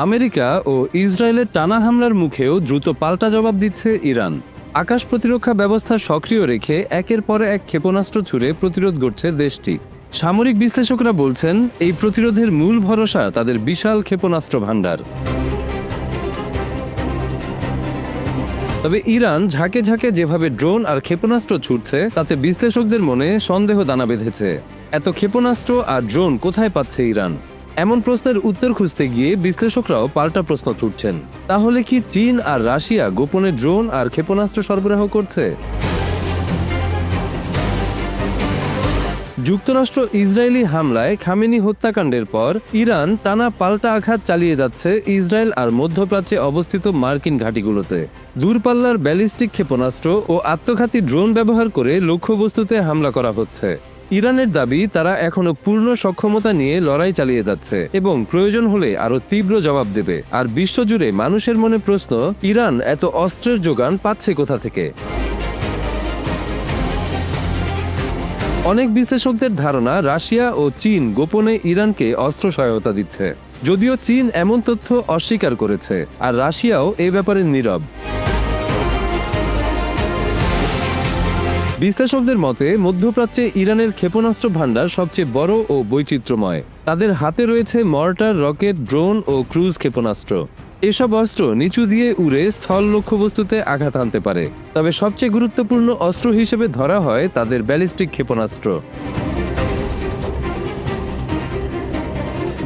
America ও ইসরায়েলের টানা হামলার মুখেও দ্রুত পাল্টা জবাব দিচ্ছে ইরান। আকাশ প্রতিরক্ষা ব্যবস্থা সক্রিয় রেখে একের পর এক ক্ষেপণাস্ত্র ছুড়ে প্রতিরোধ করছে দেশটি। সামরিক বিশ্লেষকরা বলছেন, এই প্রতিরোধের মূল ভরসা তাদের বিশাল ক্ষেপণাস্ত্র ভাণ্ডার। তবে ইরান ঝাঁকে ঝাঁকে যেভাবে ড্রোন আর ক্ষেপণাস্ত্র ছুটছে তাতে বিশ্লেষকদের মনে সন্দেহ দানা বেঁধেছে। এত ক্ষেপণাস্ত্র আর ড্রোন কোথায় পাচ্ছে ইরান? এমন প্রশ্নের উত্তর খুঁজতে গিয়ে বিশ্লেষকরাও পাল্টা প্রশ্ন ছুটছেন। তাহলে কি চীন আর রাশিয়া গোপনে ড্রোন আর ক্ষেপণাস্ত্র সরবরাহ করছে? যুক্তরাষ্ট্র ইসরায়েলি হামলায় খামেনি হত্যাকাণ্ডের পর ইরান টানা পাল্টা আঘাত চালিয়ে যাচ্ছে ইসরায়েল আর মধ্যপ্রাচ্যে অবস্থিত মার্কিন ঘাঁটিগুলোতে। দূরপাল্লার ব্যালিস্টিক ক্ষেপণাস্ত্র ও আত্মঘাতী ড্রোন ব্যবহার করে লক্ষ্যবস্তুতে হামলা করা হচ্ছে। ইরানের দাবি, তারা এখনো পূর্ণ সক্ষমতা নিয়ে লড়াই চালিয়ে যাচ্ছে এবং প্রয়োজন হলে আরও তীব্র জবাব দেবে। আর বিশ্বজুড়ে মানুষের মনে প্রশ্ন, ইরান এত অস্ত্রের যোগান পাচ্ছে কোথা থেকে? অনেক বিশ্লেষকদের ধারণা, রাশিয়া ও চীন গোপনে ইরানকে অস্ত্র সহায়তা দিচ্ছে। যদিও চীন এমন তথ্য অস্বীকার করেছে, আর রাশিয়াও এ ব্যাপারে নীরব। বিশ্লেষকদের মতে, মধ্যপ্রাচ্যে ইরানের ক্ষেপণাস্ত্র ভাণ্ডার সবচেয়ে বড় ও বৈচিত্র্যময়। তাদের হাতে রয়েছে মর্টার, রকেট, ড্রোন ও ক্রুজ ক্ষেপণাস্ত্র। এসব অস্ত্র নিচু দিয়ে উড়ে স্থল লক্ষ্যবস্তুতে আঘাত আনতে পারে। তবে সবচেয়ে গুরুত্বপূর্ণ অস্ত্র হিসেবে ধরা হয় তাদের ব্যালিস্টিক ক্ষেপণাস্ত্র।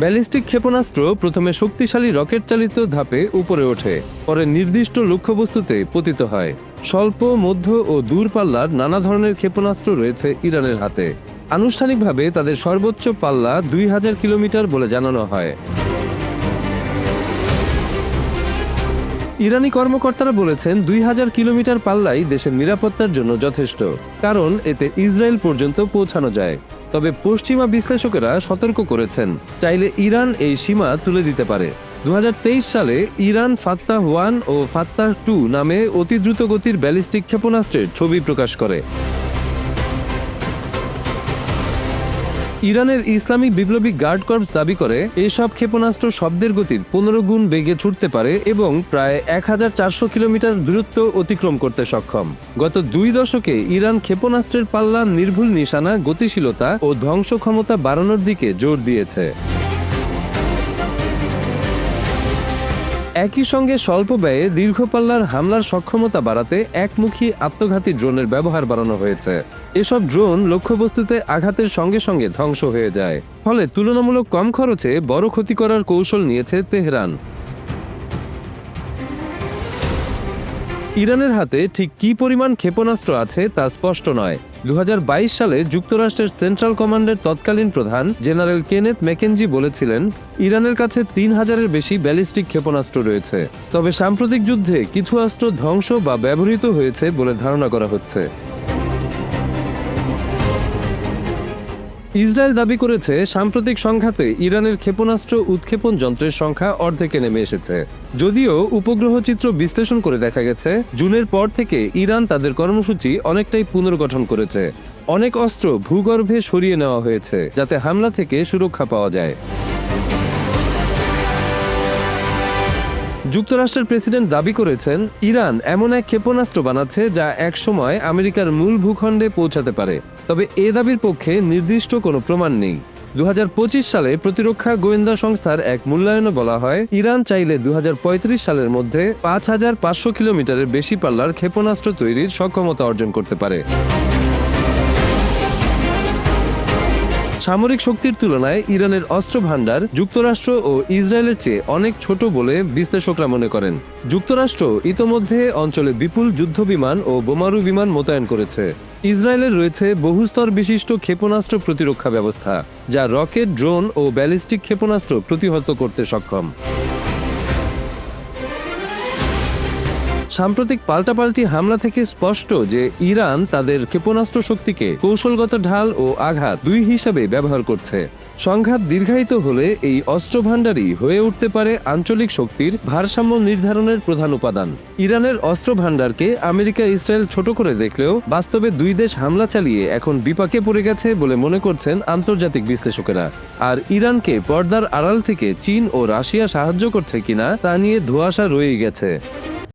ব্যালিস্টিক ক্ষেপণাস্ত্র প্রথমে শক্তিশালী রকেট চালিত ধাপে উপরে ওঠে, পরে নির্দিষ্ট লক্ষ্যবস্তুতে পতিত হয়। স্বল্প, মধ্য ও দূরপাল্লার নানা ধরনের ক্ষেপণাস্ত্র রয়েছে ইরানের হাতে। আনুষ্ঠানিকভাবে তাদের সর্বোচ্চ পাল্লা 2000 কিলোমিটার বলে জানানো হয়। ইরানি কর্মকর্তারা বলেছেন, 2000 কিলোমিটার পাল্লাই দেশের নিরাপত্তার জন্য যথেষ্ট, কারণ এতে ইসরায়েল পর্যন্ত পৌঁছানো যায়। তবে পশ্চিমা বিশ্লেষকেরা সতর্ক করেছেন, চাইলে ইরান এই সীমা তুলে দিতে পারে। 2023 সালে ইরান ফাত্তাহ 1 ও ফাত্তাহ 2 নামে অতি দ্রুত গতির ব্যালিস্টিক ক্ষেপণাস্ত্রের ছবি প্রকাশ করে। ইরানের ইসলামিক বিপ্লবী গার্ড কর্পস দাবি করে, এসব ক্ষেপণাস্ত্র শব্দের গতির 15 গুণ বেগে ছুটতে পারে এবং প্রায় 1400 কিলোমিটার দূরত্ব অতিক্রম করতে সক্ষম। গত 2 দশকে ইরান ক্ষেপণাস্ত্রের পাল্লা, নির্ভুল নিশানা, গতিশীলতা ও ধ্বংস ক্ষমতা বাড়ানোর দিকে জোর দিয়েছে। একই সঙ্গে স্বল্প ব্যয়ে দীর্ঘ পাল্লার হামলার সক্ষমতা বাড়াতে একমুখী আত্মঘাতী ড্রোনের ব্যবহার বাড়ানো হয়েছে। এসব ড্রোন লক্ষ্যবস্তুতে আঘাতের সঙ্গে সঙ্গে ধ্বংস হয়ে যায়। ফলে তুলনামূলক কম খরচে বড় ক্ষতি করার কৌশল নিয়েছে তেহরান। ইরানের হাতে ঠিক কী পরিমাণ ক্ষেপণাস্ত্র আছে তা স্পষ্ট নয়। 2022 সালে যুক্তরাষ্ট্রের সেন্ট্রাল কমান্ডের তৎকালীন প্রধান জেনারেল কেনেথ ম্যাকেনজি বলেছিলেন, ইরানের কাছে 3000-এর বেশি ব্যালিস্টিক ক্ষেপণাস্ত্র রয়েছে। তবে সাম্প্রতিক যুদ্ধে কিছু অস্ত্র ধ্বংস বা ব্যবহৃত হয়েছে বলে ধারণা করা হচ্ছে। ইসরায়েল দাবি করেছে, সাম্প্রতিক সংঘাতে ইরানের ক্ষেপণাস্ত্র উৎক্ষেপণ যন্ত্রের সংখ্যা অর্ধেকে নেমে এসেছে। যদিও উপগ্রহ চিত্র বিশ্লেষণ করে দেখা গেছে, জুনের পর থেকে ইরান তাদের কর্মসূচি অনেকটাই পুনর্গঠন করেছে। অনেক অস্ত্র ভূগর্ভে সরিয়ে নেওয়া হয়েছে, যাতে হামলা থেকে সুরক্ষা পাওয়া যায়। যুক্তরাষ্ট্রের প্রেসিডেন্ট দাবি করেছেন, ইরান এমন এক ক্ষেপণাস্ত্র বানাচ্ছে যা একসময় আমেরিকার মূল ভূখণ্ডে পৌঁছাতে পারে। তবে এ দাবির পক্ষে নির্দিষ্ট কোনো প্রমাণ নেই। 2025 সালে প্রতিরক্ষা গোয়েন্দা সংস্থার এক মূল্যায়নে বলা হয়, ইরান চাইলে 2035 সালের মধ্যে 5500 কিলোমিটারের বেশি পাল্লার ক্ষেপণাস্ত্র তৈরির সক্ষমতা অর্জন করতে পারে। সামরিক শক্তির তুলনায় ইরানের অস্ত্র ভাণ্ডার যুক্তরাষ্ট্র ও ইসরায়েলের চেয়ে অনেক ছোট বলে বিশ্লেষকরা মনে করেন। যুক্তরাষ্ট্র ইতোমধ্যে অঞ্চলে বিপুল যুদ্ধবিমান ও বোমারু বিমান মোতায়েন করেছে। ইসরায়েলের রয়েছে বহুস্তর বিশিষ্ট ক্ষেপণাস্ত্র প্রতিরক্ষা ব্যবস্থা, যা রকেট, ড্রোন ও ব্যালিস্টিক ক্ষেপণাস্ত্র প্রতিহত করতে সক্ষম। সাম্প্রতিক পাল্টাপাল্টি হামলা থেকে স্পষ্ট যে ইরান তাদের ক্ষেপণাস্ত্র শক্তিকে কৌশলগত ঢাল ও আঘাত দুই হিসাবে ব্যবহার করছে। সংঘাত দীর্ঘায়িত হলে এই অস্ত্র ভাণ্ডারই হয়ে উঠতে পারে আঞ্চলিক শক্তির ভারসাম্য নির্ধারণের প্রধান উপাদান। ইরানের অস্ত্র ভাণ্ডারকে আমেরিকা ইসরায়েল ছোট করে দেখলেও বাস্তবে দুই দেশ হামলা চালিয়ে এখন বিপাকে পড়ে গেছে বলে মনে করছেন আন্তর্জাতিক বিশ্লেষকেরা। আর ইরানকে পর্দার আড়াল থেকে চীন ও রাশিয়া সাহায্য করছে কিনা তা নিয়ে ধোঁয়াশা রয়েই গেছে।